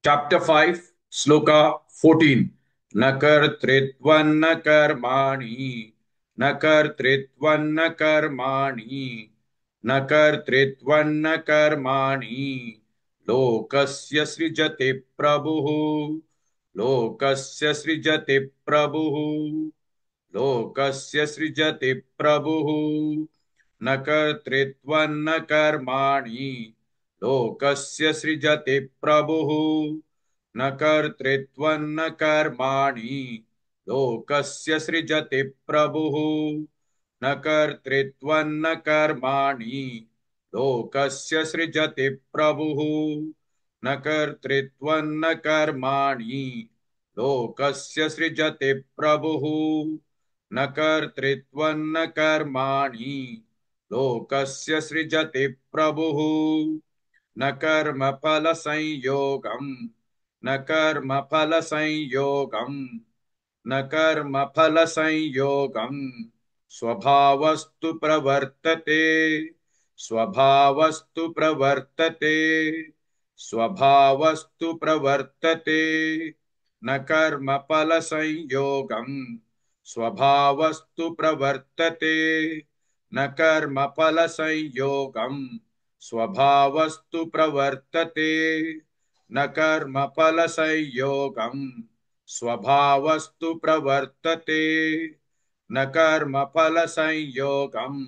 Chapter 5, Sloka 14. न कर्तृत्वं न कर्माणि, न कर्तृत्वं न कर्माणि, न कर्तृत्वं न कर्माणि, लोकस्य सृजति प्रभुः, लोकस्य सृजति प्रभुः, लोकस्य सृजति प्रभुः। न कर्तृत्वं न कर्माणि, लोकस्य सृजति प्रभुः। न कर्तृत्वं न कर्माणि, लोकस्य सृजति प्रभुः। न कर्तृत्वं न कर्माणि, लोकस्य सृजति प्रभुः। न कर्तृत्वं न कर्माणि, लोकस्य सृजति प्रभुः। न कर्तृत्वं न कर्माणि, लोकस्य सृजति प्रभुः। न कर्मफलसंयोगम्, न कर्मफलसंयोगम्, न कर्मफलसंयोगम्, स्वभावस्तु प्रवर्तते, स्वभावस्तु प्रवर्तते, स्वभावस्तु प्रवर्तते। न कर्मफलसंयोगम्, स्वभावस्तु प्रवर्तते। न कर्मफलसंयोगम्, स्वभावस्तु प्रवर्तते। न कर्मफलसंयोगम्, स्वभावस्तु प्रवर्तते। न कर्मफलसंयोगम्,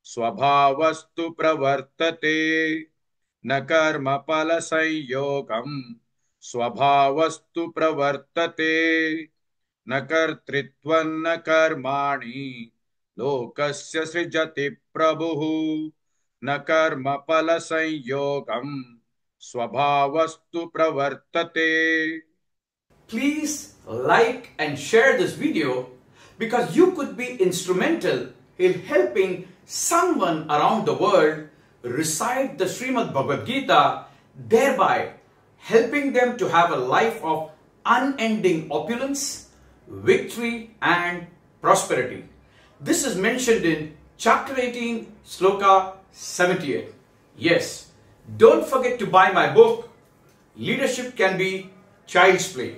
स्वभावस्तु प्रवर्तते। न कर्मफलसंयोगम्, स्वभावस्तु प्रवर्तते। न कर्तृत्वं न कर्माणि, लोकस्य सृजति प्रभुः। न कर्मफलसंयोगम्, स्वभावस्तु प्रवर्तते। Please like and share this video because you could be instrumental in helping someone around the world recite the Srimad Bhagavad Gita, thereby helping them to have a life of unending opulence, victory and prosperity. This is mentioned in chapter 18, Sloka 78. Yes, don't forget to buy my book, Leadership Can Be Child's Play.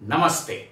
Namaste.